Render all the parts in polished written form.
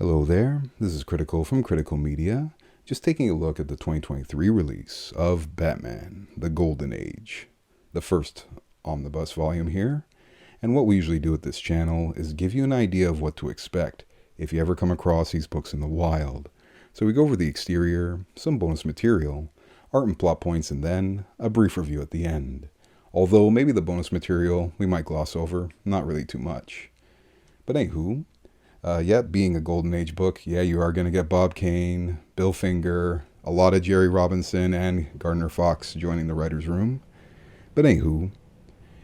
Hello there, this is Critical from Critical Media, just taking a look at the 2023 release of Batman, The Golden Age, the first Omnibus volume here. And what we usually do with this channel is give you an idea of what to expect if you ever come across these books in the wild. So we go over the exterior, some bonus material, art and plot points, and then a brief review at the end. Although maybe the bonus material we might gloss over, not really too much. But anywho, being a Golden Age book, you are going to get Bob Kane, Bill Finger, a lot of Jerry Robinson and Gardiner Fox joining the writer's room. But anywho,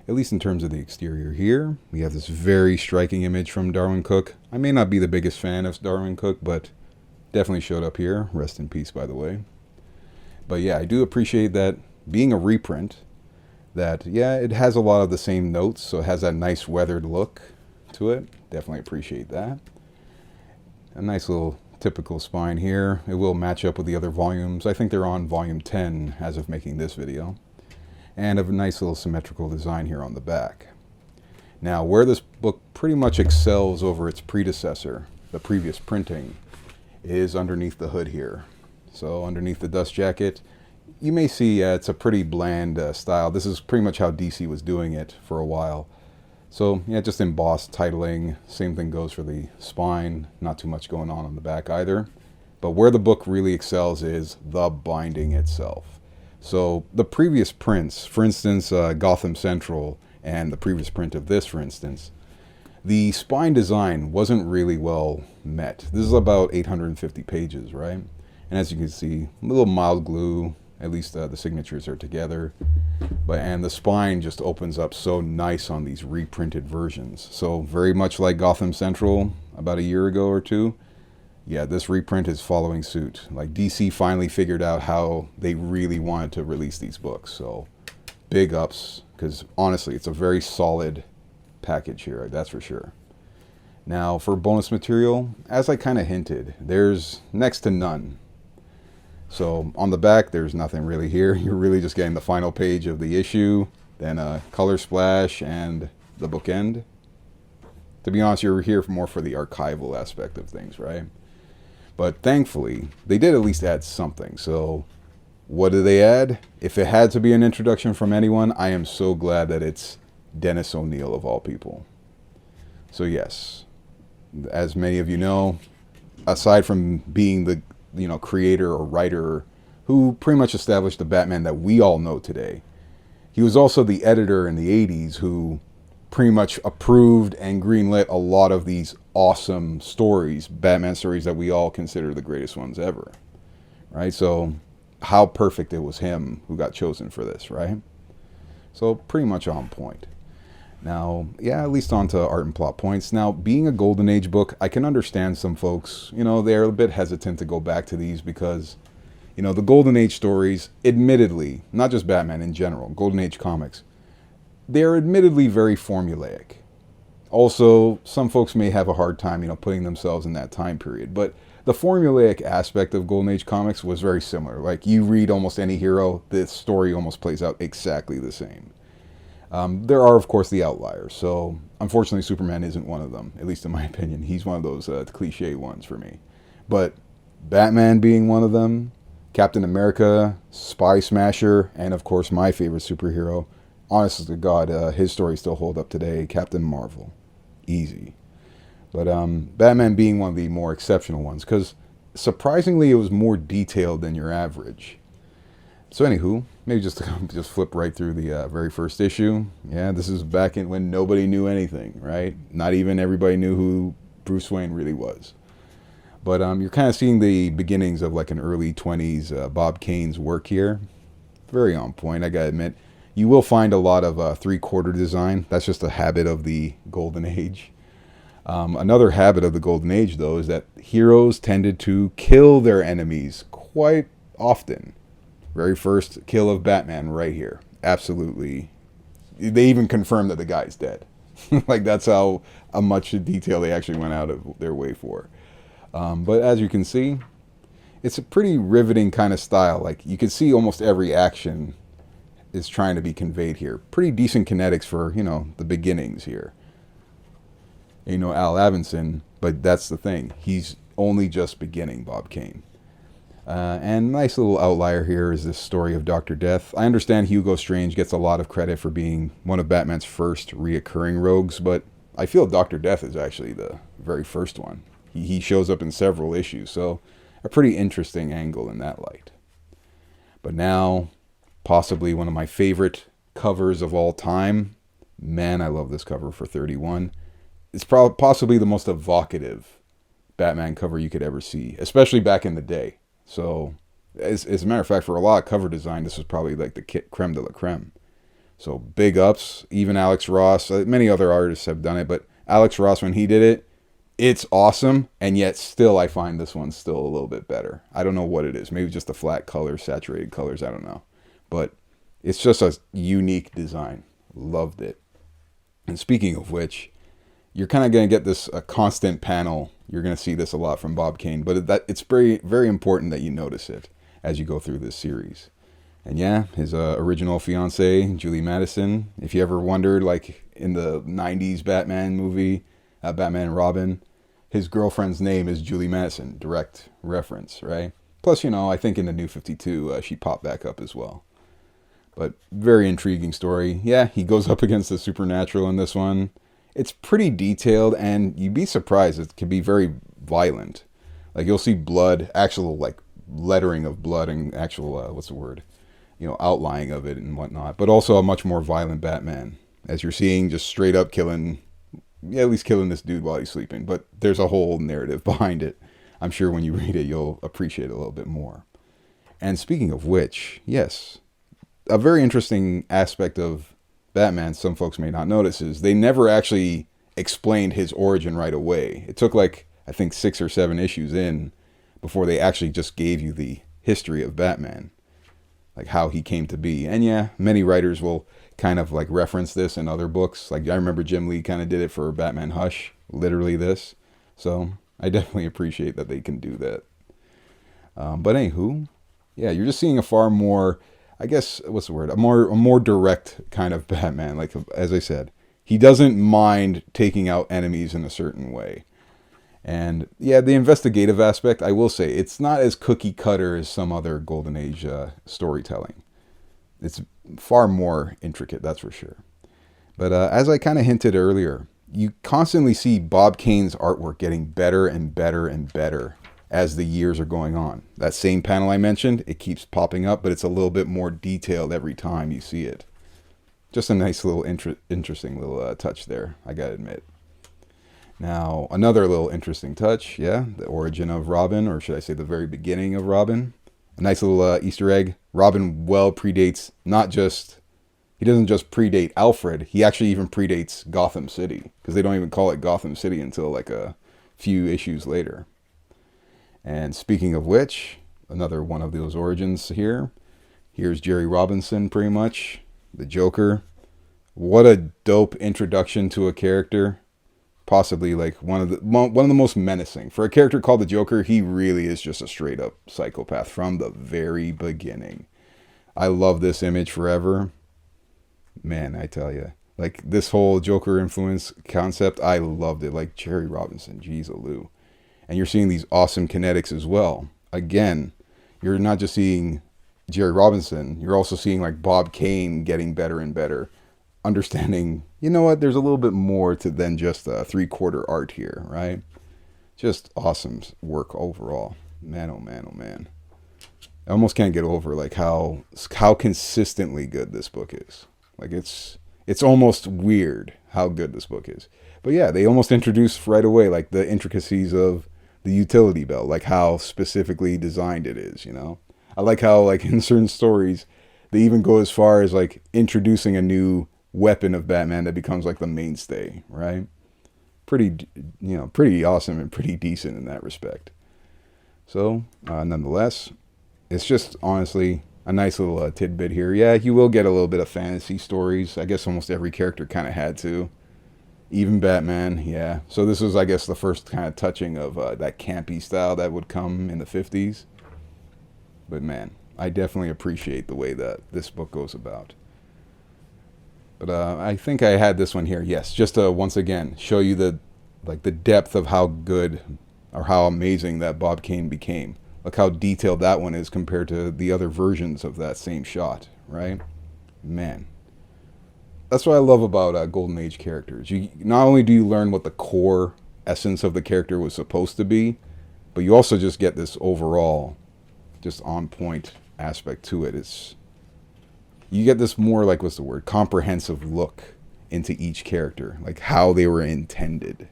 at least in terms of the exterior here, we have this very striking image from Darwyn Cooke. I may not be the biggest fan of Darwyn Cooke, but definitely showed up here. Rest in peace, by the way. But yeah, I do appreciate that being a reprint, that, it has a lot of the same notes, so it has that nice weathered look to it. Definitely appreciate that. A nice little typical spine here. It will match up with the other volumes. I think they're on volume 10 as of making this video. And a nice little symmetrical design here on the back. Now, where this book pretty much excels over its predecessor, the previous printing, is underneath the hood here. So underneath the dust jacket, you may see it's a pretty bland style. This is pretty much how DC was doing it for a while. So just embossed titling. Same thing goes for the spine. Not too much going on the back either. But where the book really excels is the binding itself. So the previous prints, for instance, Gotham Central, and the previous print of this, for instance, the spine design wasn't really well met. This is about 850 pages, right? And as you can see, a little mild glue. At least the signatures are together. And the spine just opens up so nice on these reprinted versions. So very much like Gotham Central about a year ago or two. Yeah, this reprint is following suit. Like DC finally figured out how they really wanted to release these books. So big ups, because honestly, it's a very solid package here, that's for sure. Now for bonus material, as I kind of hinted, there's next to none. So on the back, there's nothing really here. You're really just getting the final page of the issue, then a color splash and the bookend. To be honest, you're here more for the archival aspect of things, right? But thankfully, they did at least add something. So what did they add? If it had to be an introduction from anyone, I am so glad that it's Dennis O'Neil of all people. So yes, as many of you know, aside from being the creator or writer who pretty much established the Batman that we all know today, he was also the editor in the 80s who pretty much approved and greenlit a lot of these awesome stories, Batman stories that we all consider the greatest ones ever, right? So how perfect it was him who got chosen for this, right? So pretty much on point. Now, at least on to art and plot points. Now, being a Golden Age book, I can understand some folks, they're a bit hesitant to go back to these because, the Golden Age stories, admittedly, not just Batman in general, Golden Age comics, they're admittedly very formulaic. Also, some folks may have a hard time, putting themselves in that time period. But the formulaic aspect of Golden Age comics was very similar. Like, you read almost any hero, this story almost plays out exactly the same. There are, of course, the outliers. So, unfortunately, Superman isn't one of them, at least in my opinion. He's one of those cliche ones for me. But Batman being one of them, Captain America, Spy Smasher, and, of course, my favorite superhero, honest to God, his stories still hold up today, Captain Marvel. Easy. But Batman being one of the more exceptional ones, because surprisingly, it was more detailed than your average. So anywho, maybe just flip right through the very first issue. Yeah, this is back in when nobody knew anything, right? Not even everybody knew who Bruce Wayne really was. But you're kind of seeing the beginnings of like an early 20s Bob Kane's work here. Very on point, I gotta admit. You will find a lot of three-quarter design. That's just a habit of the Golden Age. Another habit of the Golden Age, though, is that heroes tended to kill their enemies quite often. Very first kill of Batman right here. Absolutely. They even confirmed that the guy's dead. Like, that's how much detail they actually went out of their way for. But as you can see, it's a pretty riveting kind of style. Like, you can see almost every action is trying to be conveyed here. Pretty decent kinetics for, the beginnings here. Al Avinson, but that's the thing. He's only just beginning Bob Kane. And nice little outlier here is this story of Dr. Death. I understand Hugo Strange gets a lot of credit for being one of Batman's first reoccurring rogues, but I feel Dr. Death is actually the very first one. He shows up in several issues, so a pretty interesting angle in that light. But now, possibly one of my favorite covers of all time. Man, I love this cover for 31. It's possibly the most evocative Batman cover you could ever see, especially back in the day. So, as a matter of fact, for a lot of cover design, this was probably like the creme de la creme. So, big ups. Even Alex Ross, many other artists have done it, but Alex Ross, when he did it, it's awesome, and yet still I find this one still a little bit better. I don't know what it is. Maybe just the flat colors, saturated colors, I don't know. But it's just a unique design. Loved it. And speaking of which, you're kind of going to get this a constant panel. You're going to see this a lot from Bob Kane, but it's very, very important that you notice it as you go through this series. And yeah, his original fiancée, Julie Madison. If you ever wondered, like in the 90s Batman movie, Batman and Robin, his girlfriend's name is Julie Madison. Direct reference, right? Plus, I think in the New 52, she popped back up as well. But very intriguing story. Yeah, he goes up against the supernatural in this one. It's pretty detailed, and you'd be surprised. It can be very violent. Like, you'll see blood, actual, like, lettering of blood and actual, outlining of it and whatnot. But also a much more violent Batman. As you're seeing, just straight up killing, at least killing this dude while he's sleeping. But there's a whole narrative behind it. I'm sure when you read it, you'll appreciate it a little bit more. And speaking of which, yes, a very interesting aspect of Batman some folks may not notice is they never actually explained his origin right away. It took I think 6 or 7 issues in before they actually just gave you the history of Batman, like how he came to be. And yeah, many writers will kind of reference this in other books. Like I remember Jim Lee kind of did it for Batman Hush, literally this. So I definitely appreciate that they can do that. But anywho, yeah, you're just seeing a far more, I guess, what's the word? A more direct kind of Batman. Like, as I said, he doesn't mind taking out enemies in a certain way. And yeah, the investigative aspect, I will say, it's not as cookie cutter as some other Golden Age storytelling. It's far more intricate, that's for sure. But as I kind of hinted earlier, you constantly see Bob Kane's artwork getting better and better and better as the years are going on. That same panel I mentioned, it keeps popping up, but it's a little bit more detailed every time you see it. Just a nice little interesting little touch there, I gotta admit. Now, another little interesting touch, yeah, the origin of Robin, or should I say the very beginning of Robin. A nice little Easter egg. Robin well predates, he doesn't just predate Alfred, he actually even predates Gotham City, because they don't even call it Gotham City until a few issues later. And speaking of which, another one of those origins here. Here's Jerry Robinson, pretty much, the Joker. What a dope introduction to a character. Possibly one of the most menacing. For a character called the Joker, he really is just a straight up psychopath from the very beginning. I love this image forever. Man, I tell you. This whole Joker influence concept, I loved it. Like Jerry Robinson, geez-a-loo. And you're seeing these awesome kinetics as well. Again, you're not just seeing Jerry Robinson, you're also seeing Bob Kane getting better and better. Understanding, there's a little bit more to than just a 3/4 art here, right? Just awesome work overall. Man, oh man, oh man. I almost can't get over how consistently good this book is. It's almost weird how good this book is. But yeah, they almost introduce right away the intricacies of the utility belt, how specifically designed it is, I like how in certain stories they even go as far as introducing a new weapon of Batman that becomes the mainstay, right? Pretty awesome and pretty decent in that respect. So, nonetheless, it's just honestly a nice little tidbit here. Yeah, you will get a little bit of fantasy stories. I guess almost every character kind of had to. Even Batman, yeah. So this was, I guess, the first kind of touching of that campy style that would come in the 50s. But man, I definitely appreciate the way that this book goes about. But I think I had this one here, yes, just to once again show you the depth of how good or how amazing that Bob Kane became. Look how detailed that one is compared to the other versions of that same shot, right? Man. That's what I love about Golden Age characters. You not only do you learn what the core essence of the character was supposed to be, but you also just get this overall, just on point aspect to it. You get this more, like, what's the word, comprehensive look into each character, like how they were intended,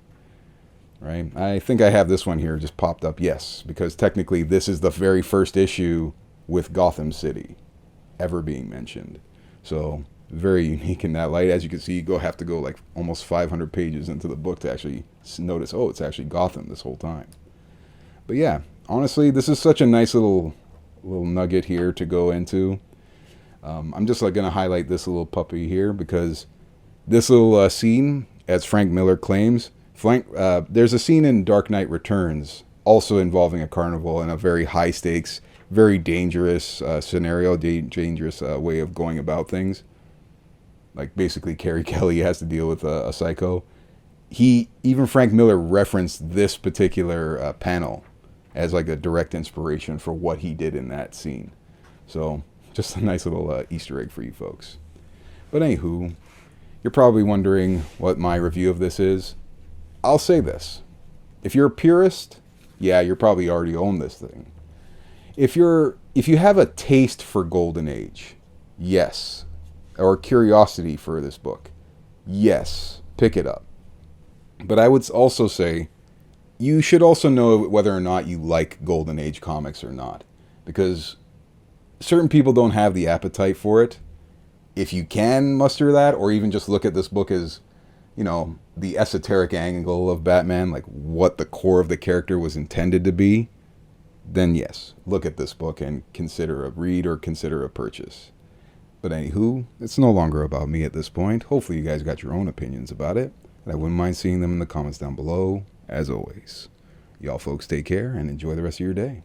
right? I think I have this one here just popped up, yes, because technically this is the very first issue with Gotham City ever being mentioned. So very unique in that light. As you can see, you have to go like almost 500 pages into the book to actually notice, oh, it's actually Gotham this whole time. But yeah, honestly, this is such a nice little nugget here to go into. I'm just like going to highlight this little puppy here because this little scene, as Frank Miller claims, there's a scene in Dark Knight Returns also involving a carnival and a very high stakes, very dangerous scenario, dangerous way of going about things. Like basically Carrie Kelly has to deal with a psycho. Even Frank Miller referenced this particular panel as like a direct inspiration for what he did in that scene. So just a nice little Easter egg for you folks. But anywho, you're probably wondering what my review of this is. I'll say this. If you're a purist, yeah, you're probably already own this thing. If you have a taste for Golden Age, yes, or curiosity for this book, yes, pick it up. But I would also say you should also know whether or not you like Golden Age comics or not, because certain people don't have the appetite for it. If you can muster that, or even just look at this book as, you know, the esoteric angle of Batman, like what the core of the character was intended to be, then yes, look at this book and consider a read or consider a purchase. But anywho, it's no longer about me at this point. Hopefully you guys got your own opinions about it, and I wouldn't mind seeing them in the comments down below, as always. Y'all folks take care and enjoy the rest of your day.